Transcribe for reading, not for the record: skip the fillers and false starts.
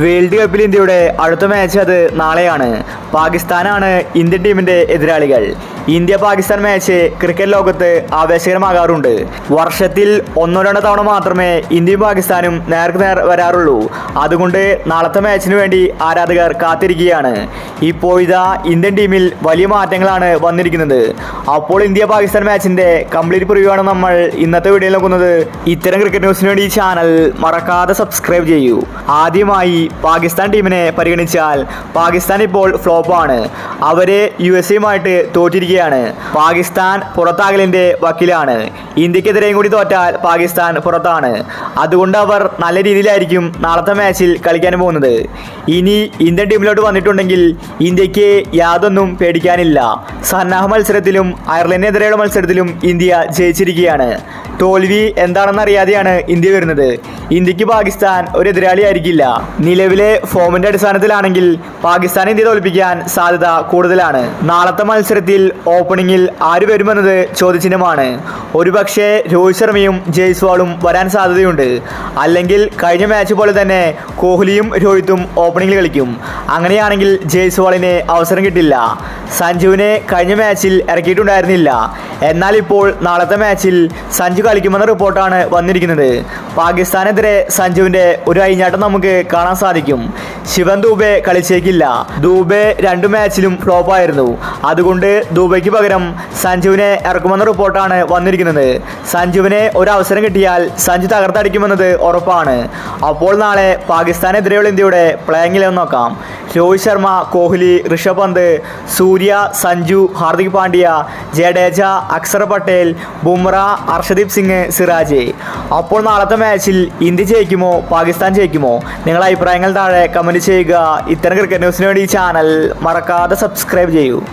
World കപ്പിൽ ഇന്ത്യയുടെ അടുത്ത മാച്ച് അത് നാളെയാണ്. പാകിസ്ഥാനാണ് ഇന്ത്യൻ ടീമിന്റെ എതിരാളികൾ. ഇന്ത്യ പാകിസ്ഥാൻ മാച്ച് ക്രിക്കറ്റ് ലോകത്ത് ആവേശകരമാകാറുണ്ട്. വർഷത്തിൽ ഒന്നോ രണ്ടോ തവണ മാത്രമേ ഇന്ത്യയും പാകിസ്ഥാനും നേർക്ക് നേർ വരാറുള്ളൂ. അതുകൊണ്ട് നാളത്തെ മാച്ചിന് വേണ്ടി ആരാധകർ കാത്തിരിക്കുകയാണ്. ഇപ്പോൾ ഇതാ ഇന്ത്യൻ ടീമിൽ വലിയ മാറ്റങ്ങളാണ് വന്നിരിക്കുന്നത്. അപ്പോൾ ഇന്ത്യ പാകിസ്ഥാൻ മാച്ചിന്റെ കംപ്ലീറ്റ് പ്രിവ്യൂ ആണ് നമ്മൾ ഇന്നത്തെ വീഡിയോയിൽ നോക്കുന്നത്. ഇത്തരം ക്രിക്കറ്റ് ന്യൂസിന് വേണ്ടി ഈ ചാനൽ മറക്കാതെ സബ്സ്ക്രൈബ് ചെയ്യൂ. ആദ്യമായി പാകിസ്ഥാൻ ടീമിനെ പരിഗണിച്ചാൽ പാകിസ്ഥാൻ ഇപ്പോൾ ഫ്ലോപ്പാണ്. അവര് USA-യുമായിട്ട് തോറ്റിരിക്കുകയാണ്. പാകിസ്ഥാൻ പുറത്താകലിന്റെ വക്കിലാണ്. ഇന്ത്യക്കെതിരെയും കൂടി തോറ്റാൽ പാകിസ്ഥാൻ പുറത്താണ്. അതുകൊണ്ട് അവർ നല്ല രീതിയിലായിരിക്കും നാളത്തെ മാച്ചിൽ കളിക്കാൻ പോകുന്നത്. ഇനി ഇന്ത്യൻ ടീമിലോട്ട് വന്നിട്ടുണ്ടെങ്കിൽ ഇന്ത്യക്ക് യാതൊന്നും പേടിക്കാനില്ല. സന്നാഹ മത്സരത്തിലും അയർലൻഡിനെതിരെയുള്ള മത്സരത്തിലും ഇന്ത്യ ജയിച്ചിരിക്കുകയാണ്. തോൽവി എന്താണെന്ന് അറിയാതെയാണ് ഇന്ത്യ വരുന്നത്. ഇന്ത്യക്ക് പാകിസ്ഥാൻ ഒരു എതിരാളിയായിരിക്കില്ല. നിലവിലെ ഫോമിന്റെ അടിസ്ഥാനത്തിലാണെങ്കിൽ പാകിസ്ഥാനെ ഇന്ത്യ തോൽപ്പിക്കാൻ സാധ്യത കൂടുതലാണ്. നാളത്തെ മത്സരത്തിൽ ഓപ്പണിംഗിൽ ആര് വരുമെന്നത് ചോദ്യചിഹ്നമാണ്. ഒരുപക്ഷെ രോഹിത് ശർമ്മയും ജയ്സ്വാളും വരാൻ സാധ്യതയുണ്ട്. അല്ലെങ്കിൽ കഴിഞ്ഞ മാച്ച് പോലെ തന്നെ കോഹ്ലിയും രോഹിത്തും ഓപ്പണിംഗിൽ കളിക്കും. അങ്ങനെയാണെങ്കിൽ ജയ്സ്വാളിന് അവസരം കിട്ടില്ല. സഞ്ജുവിനെ കഴിഞ്ഞ മാച്ചിൽ ഇറക്കിയിട്ടുണ്ടായിരുന്നില്ല. എന്നാൽ ഇപ്പോൾ നാളത്തെ മാച്ചിൽ സഞ്ജു കളിക്കുമെന്ന റിപ്പോർട്ടാണ് വന്നിരിക്കുന്നത്. പാകിസ്ഥാനെതിരെ സഞ്ജുവിൻ്റെ ഒരു അഴിഞ്ഞാട്ടം നമുക്ക് കാണാൻ സാധിക്കും. ശിവൻ ദൂബെ കളിച്ചേക്കില്ല. ദൂബെ 2 മാച്ചിലും ഫ്ലോപ്പായിരുന്നു. അതുകൊണ്ട് ദൂബയ്ക്ക് പകരം സഞ്ജുവിനെ ഇറക്കുമെന്ന റിപ്പോർട്ടാണ് വന്നിരിക്കുന്നത്. സഞ്ജുവിന് ഒരു അവസരം കിട്ടിയാൽ സഞ്ജു തകർത്തടിക്കുമെന്നത് ഉറപ്പാണ്. അപ്പോൾ നാളെ പാകിസ്ഥാനെതിരെയുള്ള ഇന്ത്യയുടെ പ്ലേയിങ് 11 നോക്കാം. രോഹിത് ശർമ്മ, കോഹ്ലി, ഋഷഭ് പന്ത്, സൂര്യ, സഞ്ജു, ഹാർദിക് പാണ്ഡ്യ, ജഡേജ, അക്ഷർ പട്ടേൽ, ബുംറ, ഹർഷദീപ് സിംഗ്, സിറാജ്. അപ്പോൾ നാളത്തെ മാച്ചിൽ ഇന്ത്യ ജയിക്കുമോ പാകിസ്ഥാൻ ജയിക്കുമോ? നിങ്ങളുടെ അഭിപ്രായങ്ങൾ താഴെ കമൻറ്റ് ചെയ്യുക. ഇത്തരം ക്രിക്കറ്റ് ന്യൂസിന് വേണ്ടി ഈ ചാനൽ മറക്കാതെ സബ്സ്ക്രൈബ് ചെയ്യൂ.